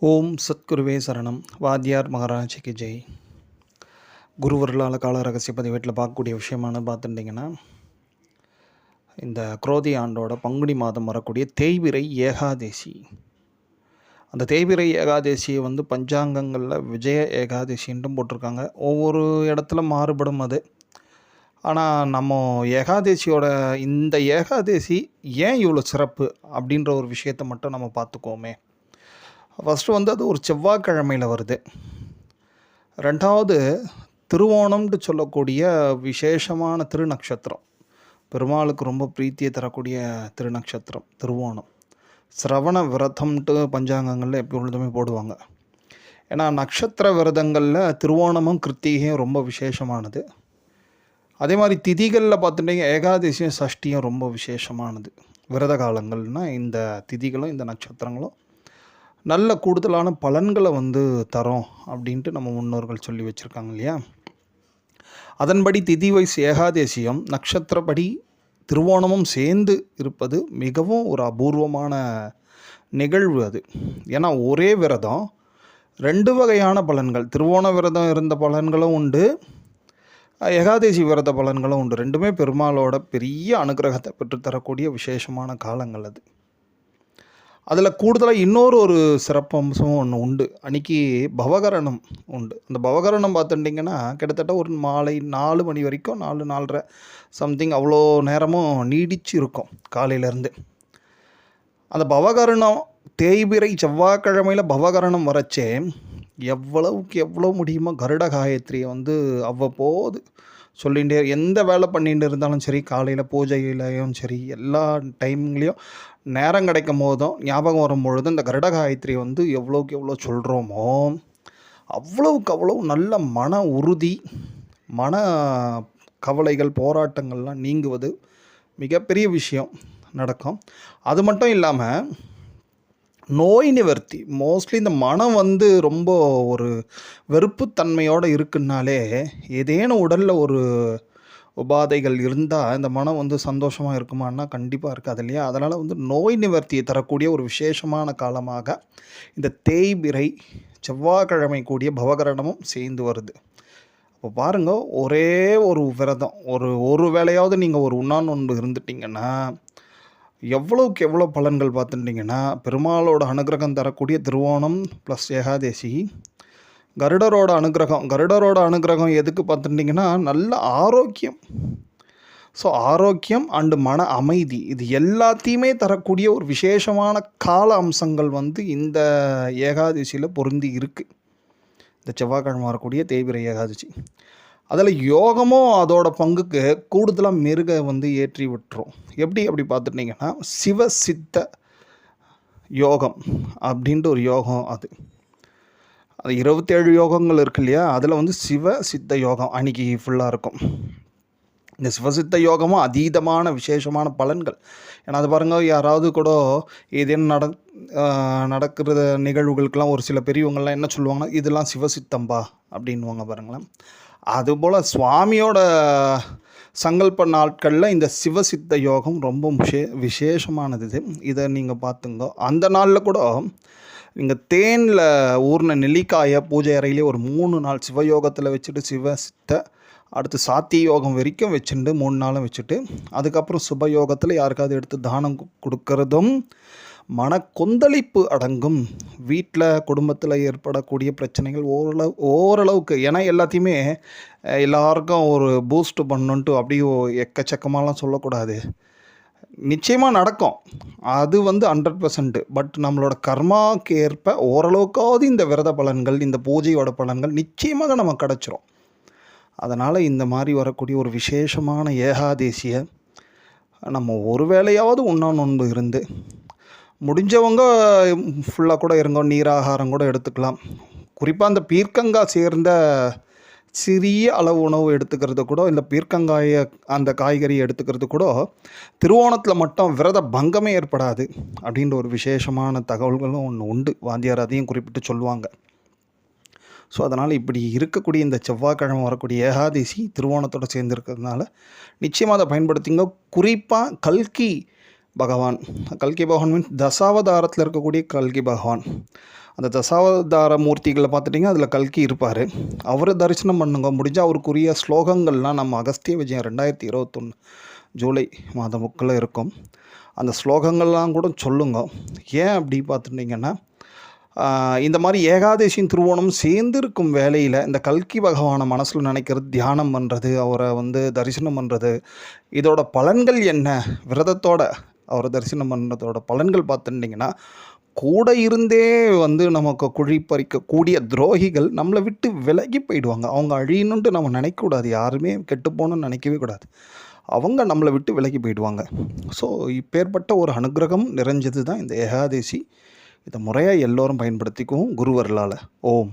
ஓம் சத்குருவே சரணம். வாத்தியார் மகாராஜிக்கு ஜெய். குருவர்களால் கால ரகசிய பதிவேட்டில் பார்க்கக்கூடிய விஷயமான பார்த்துட்டிங்கன்னா, இந்த குரோதி ஆண்டோட பங்குனி மாதம் வரக்கூடிய தேய்பிறை ஏகாதேசி. அந்த தேய்பிறை ஏகாதேசியை பஞ்சாங்கங்களில் விஜய ஏகாதேசின்ட்டும் போட்டிருக்காங்க. ஒவ்வொரு இடத்துல மாறுபடும் அது. ஆனால் நம்ம ஏகாதேசியோட இந்த ஏகாதேசி ஏன் இவ்வளோ சிறப்பு அப்படின்ற ஒரு விஷயத்தை மட்டும் நம்ம பார்த்துக்கோமே. ஃபஸ்ட்டு அது ஒரு செவ்வாய்க்கிழமையில் வருது. ரெண்டாவது திருவோணம்னு சொல்லக்கூடிய விசேஷமான திருநக்ஷத்திரம், பெருமாளுக்கு ரொம்ப பிரீத்தியை தரக்கூடிய திருநக்ஷத்திரம் திருவோணம். சிரவண விரதம்ன்ட்டு பஞ்சாங்கங்களில் எப்பொழுதுமே போடுவாங்க. ஏன்னா நட்சத்திர விரதங்களில் திருவோணமும் கிருத்திகையும் ரொம்ப விசேஷமானது. அதே மாதிரி திதிகளில் பார்த்துட்டிங்க ஏகாதசியும் சஷ்டியும் ரொம்ப விசேஷமானது. விரத காலங்கள்னால் இந்த திதிகளும் இந்த நட்சத்திரங்களும் நல்ல கூடுதலான பலன்களை தரோம் அப்படின்ட்டு நம்ம முன்னோர்கள் சொல்லி வச்சுருக்காங்க இல்லையா. அதன்படி திதி வைஸ் ஏகாதேசியம் நட்சத்திரப்படி திருவோணமும் சேர்ந்து இருப்பது மிகவும் ஒரு அபூர்வமான நிகழ்வு அது. ஏன்னா ஒரே விரதம் ரெண்டு வகையான பலன்கள், திருவோண விரதம் இருந்த பலன்களும் உண்டு, ஏகாதேசி விரத பலன்களும் உண்டு. ரெண்டுமே பெருமாளோட பெரிய அனுகிரகத்தை பெற்றுத்தரக்கூடிய விசேஷமான காலங்கள் அது. அதில் கூடுதலாக இன்னொரு சிறப்பம்சம் ஒன்று உண்டு. அன்றைக்கி பவகரணம் உண்டு. அந்த பவகரணம் பார்த்துட்டிங்கன்னா கிட்டத்தட்ட ஒரு மாலை 4 மணி வரைக்கும், 4, 4:30 சம்திங் அவ்வளோ நேரமும் நீடிச்சு இருக்கும் காலையிலேருந்து. அந்த பவகரணம் தேய்பிறை செவ்வாய்க்கிழமையில் பவகரணம் வரச்சே எவ்வளவுக்கு எவ்வளோ முடியுமோ கருட காயத்ரியை அவ்வப்போது சொல்லிகிட்டே, எந்த வேலை பண்ணிட்டு இருந்தாலும் சரி, காலையில் பூஜையிலையும் சரி, எல்லா டைம்லேயும் நேரம் கிடைக்கும் போதும் ஞாபகம் வரும்பொழுது இந்த கருட காயத்ரி எவ்வளோக்கு எவ்வளோ சொல்கிறோமோ அவ்வளவுக்கு அவ்வளோ நல்ல மன உறுதி, மன கவலைகள், போராட்டங்கள்லாம் நீங்குவது மிகப்பெரிய விஷயம் நடக்கும். அது மட்டும் இல்லாமல் நோய் நிவர்த்தி, மோஸ்ட்லி இந்த மனம் ரொம்ப ஒரு வெறுப்புத்தன்மையோடு இருக்குன்னாலே, ஏதேனும் உடலில் ஒரு உபாதைகள் இருந்தால் இந்த மனம் சந்தோஷமாக இருக்குமான்னா கண்டிப்பாக இருக்காது இல்லையா. அதனால் நோய் நிவர்த்தியை தரக்கூடிய ஒரு விசேஷமான காலமாக இந்த தேய்பிறை செவ்வாய்க்கிழமை கூடிய பவகரணமும் சேர்ந்து வருது. அப்போ பாருங்கள், ஒரே ஒரு விரதம், ஒரு வேளையாவது நீங்கள் ஒரு உண்ணாநோன்பு இருந்துட்டிங்கன்னா எவ்வளோக்கு எவ்வளோ பலன்கள் பார்த்துட்டிங்கன்னா, பெருமாளோட அனுகிரகம் தரக்கூடிய திருவோணம் ப்ளஸ் ஏகாதேசி, கருடரோட அனுகிரகம் எதுக்கு பார்த்துட்டிங்கன்னா நல்ல ஆரோக்கியம். ஸோ ஆரோக்கியம் அண்டு மன அமைதி, இது எல்லாத்தையுமே தரக்கூடிய ஒரு விசேஷமான கால அம்சங்கள் இந்த ஏகாதசியில் பொருந்தி இருக்குது. இந்த செவ்வாய்க்கிழமை வரக்கூடிய தேய்பிறை ஏகாதசி. அதில் யோகமும் அதோட பங்குக்கு கூடுதலாக மெருக ஏற்றி விட்டுரும். அப்படி பார்த்துட்டிங்கன்னா சிவசித்த யோகம் அப்படின்ட்டு ஒரு யோகம். அது 27 யோகங்கள் இருக்கு இல்லையா. அதில் சிவசித்த யோகம் அன்றைக்கி ஃபுல்லாக இருக்கும். இந்த சிவசித்த யோகமும் அதீதமான விசேஷமான பலன்கள். ஏன்னா அது பாருங்கள், யாராவது கூட ஏதேனும் நடக்கிற நிகழ்வுகளுக்கெல்லாம் ஒரு சில பெரியவங்கள்லாம் என்ன சொல்லுவாங்கன்னா, இதெல்லாம் சிவசித்தம்பா அப்படின்வாங்க பாருங்களேன். அதுபோல் சுவாமியோட சங்கல்ப நாட்களில் இந்த சிவசித்த யோகம் ரொம்ப விசேஷமானது. இதை நீங்கள் பார்த்துங்க. அந்த நாளில் கூட நீங்கள் தேனில் ஊர்ன நெல்லிக்காயை பூஜை அறையிலே ஒரு 3 நாள் சிவயோகத்தில் வச்சுட்டு, சிவசித்த அடுத்து சாத்திய யோகம் வரைக்கும் வச்சுட்டு 3 நாளும் வச்சுட்டு, அதுக்கப்புறம் சுபயோகத்தில் யாருக்காவது எடுத்து தானம் கொடுக்கறதும் மன கொந்தளிப்பு அடங்கும். வீட்டில் குடும்பத்தில் ஏற்படக்கூடிய பிரச்சனைகள் ஓரளவுக்கு, ஏன்னா எல்லாத்தையுமே எல்லாருக்கும் ஒரு பூஸ்ட் பண்ணணுன்ட்டு அப்படியே எக்கச்சக்கமாலாம் சொல்லக்கூடாது. நிச்சயமாக நடக்கும் அது 100%. பட் நம்மளோட கர்மாவுக்கு ஏற்ப ஓரளவுக்காவது இந்த விரத பலன்கள், இந்த பூஜையோட பலன்கள் நிச்சயமாக நமக்கு கிடச்சிரும். அதனால் இந்த மாதிரி வரக்கூடிய ஒரு விசேஷமான ஏகாதேசியை நம்ம ஒரு வேளையாவது உண்ணாநோன்பு இருந்து, முடிஞ்சவங்க ஃபுல்லாக கூட இருங்க, நீராகாரம் கூட எடுத்துக்கலாம். குறிப்பாக அந்த பீர்க்கங்காய் சேர்ந்த சிறிய அளவு உணவு எடுத்துக்கிறது கூட, இந்த பீர்க்கங்காயை அந்த காய்கறியை எடுத்துக்கிறது கூட திருவோணத்தில் மட்டும் விரத பங்கமே ஏற்படாது அப்படின்ற ஒரு விசேஷமான தகவல்களும் ஒன்று உண்டு. வாத்தியார் அதையும் குறிப்பிட்டு சொல்லுவாங்க. ஸோ அதனால் இப்படி இருக்கக்கூடிய இந்த செவ்வாய்க்கிழமை வரக்கூடிய ஏகாதசி திருவோணத்தோடு சேர்ந்துருக்கிறதுனால நிச்சயமாக அதை பயன்படுத்திங்க. குறிப்பாக கல்கி பகவான். கல்கி பகவான் மீன்ஸ் தசாவதாரத்தில் இருக்கக்கூடிய கல்கி பகவான். அந்த தசாவதார மூர்த்திகளை பார்த்துட்டிங்கன்னா அதில் கல்கி இருப்பார். அவரை தரிசனம் பண்ணுங்க. முடிஞ்சால் அவருக்குரிய ஸ்லோகங்கள்லாம் நம்ம அகஸ்திய விஜயம் 2021 ஜூலை மாதம் புக்கில் இருக்கும். அந்த ஸ்லோகங்கள்லாம் கூட சொல்லுங்க. ஏன் அப்படி பார்த்துட்டிங்கன்னா இந்த மாதிரி ஏகாதசியும் திருவோணம் சேர்ந்து இருக்கும் வேலையில் இந்த கல்கி பகவானை மனசில் நினைக்கிறது, தியானம் பண்ணுறது, அவரை தரிசனம் பண்ணுறது, இதோட பலன்கள் என்ன, விரதத்தோட அவரை தரிசனம் பண்ணுறதோட பலன்கள் பார்த்துட்டிங்கன்னா கூட இருந்தே நமக்கு குழி பறிக்கக்கூடிய துரோகிகள் நம்மளை விட்டு விலகி போயிடுவாங்க. அவங்க அழியணுன்ட்டு நம்ம நினைக்கக்கூடாது. யாருமே கெட்டுப்போகணுன்னு நினைக்கவே கூடாது. அவங்க நம்மளை விட்டு விலகி போயிடுவாங்க. ஸோ இப்பேற்பட்ட ஒரு அனுகிரகம் நிறைஞ்சது தான் இந்த ஏகாதசி. இதை முறையாக எல்லோரும் பயன்படுத்திக்குவோம் குருவர்களால். ஓம்.